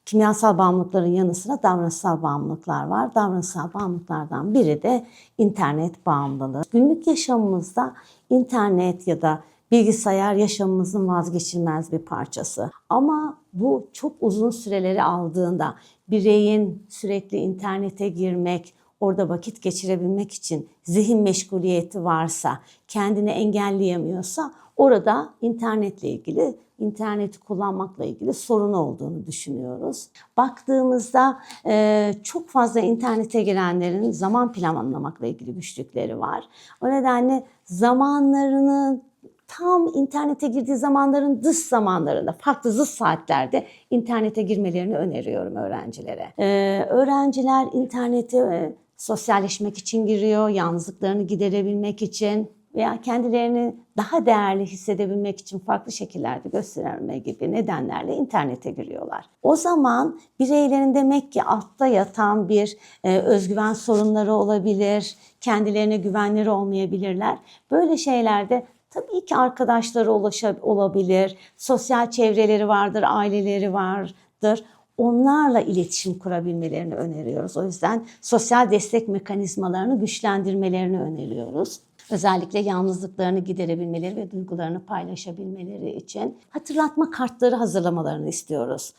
Kimyasal bağımlılıkların yanı sıra davranışsal bağımlılıklar var. Davranışsal bağımlılıklardan biri de internet bağımlılığı. Günlük yaşamımızda internet ya da bilgisayar yaşamımızın vazgeçilmez bir parçası. Ama bu çok uzun süreleri aldığında bireyin sürekli internete girmek, orada vakit geçirebilmek için zihin meşguliyeti varsa, kendini engelleyemiyorsa orada internetle ilgili, interneti kullanmakla ilgili sorun olduğunu düşünüyoruz. Baktığımızda çok fazla internete girenlerin zaman planlamakla ilgili güçlükleri var. O nedenle zamanlarını tam internete girdiği zamanların dış zamanlarında, farklı zıt saatlerde internete girmelerini öneriyorum öğrencilere. Öğrenciler internete sosyalleşmek için giriyor, yalnızlıklarını giderebilmek için veya kendilerini daha değerli hissedebilmek için farklı şekillerde gösterme gibi nedenlerle internete giriyorlar. O zaman bireylerin demek ki altta yatan bir özgüven sorunları olabilir, kendilerine güvenleri olmayabilirler. Böyle şeylerde tabii ki arkadaşları olabilir, sosyal çevreleri vardır, aileleri vardır. Onlarla iletişim kurabilmelerini öneriyoruz. O yüzden sosyal destek mekanizmalarını güçlendirmelerini öneriyoruz. Özellikle yalnızlıklarını giderebilmeleri ve duygularını paylaşabilmeleri için hatırlatma kartları hazırlamalarını istiyoruz.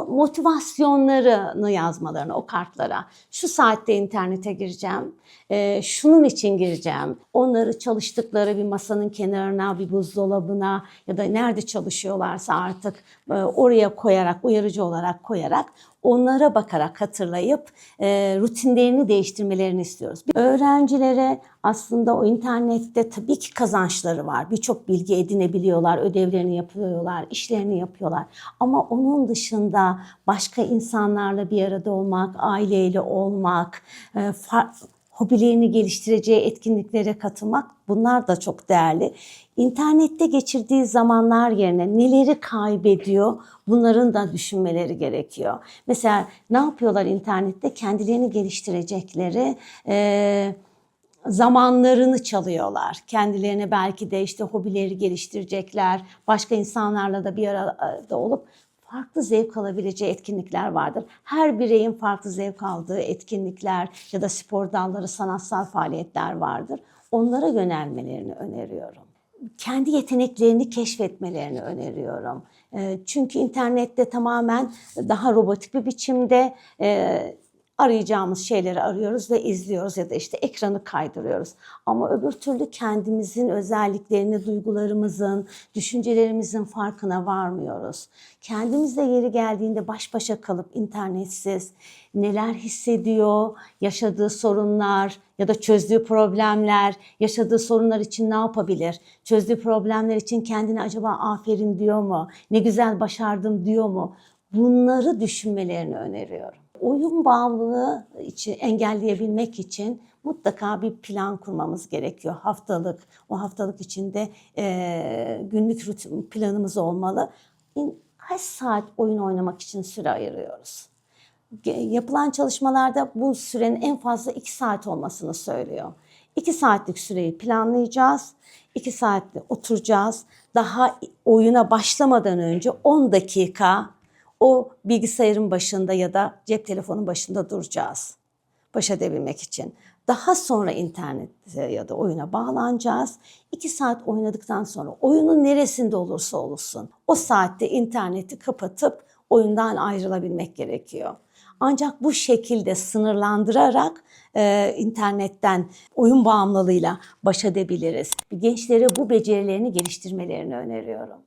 Motivasyonlarını yazmalarını o kartlara. Şu saatte internete gireceğim, şunun için gireceğim. Onları çalıştıkları bir masanın kenarına, bir buzdolabına ya da nerede çalışıyorlarsa artık oraya koyarak, uyarıcı olarak koyarak onlara bakarak hatırlayıp rutinlerini değiştirmelerini istiyoruz. Öğrencilere aslında o internette tabii ki kazançları var. Birçok bilgi edinebiliyorlar, ödevlerini yapıyorlar, işlerini yapıyorlar. Ama onun dışında başka insanlarla bir arada olmak, aileyle olmak, hobilerini geliştireceği etkinliklere katılmak, bunlar da çok değerli. İnternette geçirdiği zamanlar yerine neleri kaybediyor, bunların da düşünmeleri gerekiyor. Mesela ne yapıyorlar internette? Kendilerini geliştirecekleri zamanlarını çalıyorlar. Kendilerine belki de işte hobileri geliştirecekler, başka insanlarla da bir arada olup farklı zevk alabileceği etkinlikler vardır. Her bireyin farklı zevk aldığı etkinlikler ya da spor dalları, sanatsal faaliyetler vardır. Onlara yönelmelerini öneriyorum. Kendi yeteneklerini keşfetmelerini öneriyorum. Çünkü internette tamamen daha robotik bir biçimde arayacağımız şeyleri arıyoruz ve izliyoruz ya da işte ekranı kaydırıyoruz. Ama öbür türlü kendimizin özelliklerini, duygularımızın, düşüncelerimizin farkına varmıyoruz. Kendimizle yeri geldiğinde baş başa kalıp internetsiz neler hissediyor, yaşadığı sorunlar ya da çözdüğü problemler, yaşadığı sorunlar için ne yapabilir? Çözdüğü problemler için kendine acaba aferin diyor mu? Ne güzel başardım diyor mu? Bunları düşünmelerini öneriyorum. Oyun bağımlılığı için engelleyebilmek için mutlaka bir plan kurmamız gerekiyor. Haftalık, o haftalık içinde günlük rutin planımız olmalı. Kaç saat oyun oynamak için süre ayırıyoruz? Yapılan çalışmalarda bu sürenin en fazla 2 saat olmasını söylüyor. 2 saatlik süreyi planlayacağız. 2 saatte oturacağız. Daha oyuna başlamadan önce 10 dakika o bilgisayarın başında ya da cep telefonun başında duracağız. Baş edebilmek için. Daha sonra internete ya da oyuna bağlanacağız. 2 saat oynadıktan sonra oyunun neresinde olursa olsun o saatte interneti kapatıp oyundan ayrılabilmek gerekiyor. Ancak bu şekilde sınırlandırarak internetten oyun bağımlılığıyla baş edebiliriz. Gençlere bu becerilerini geliştirmelerini öneriyorum.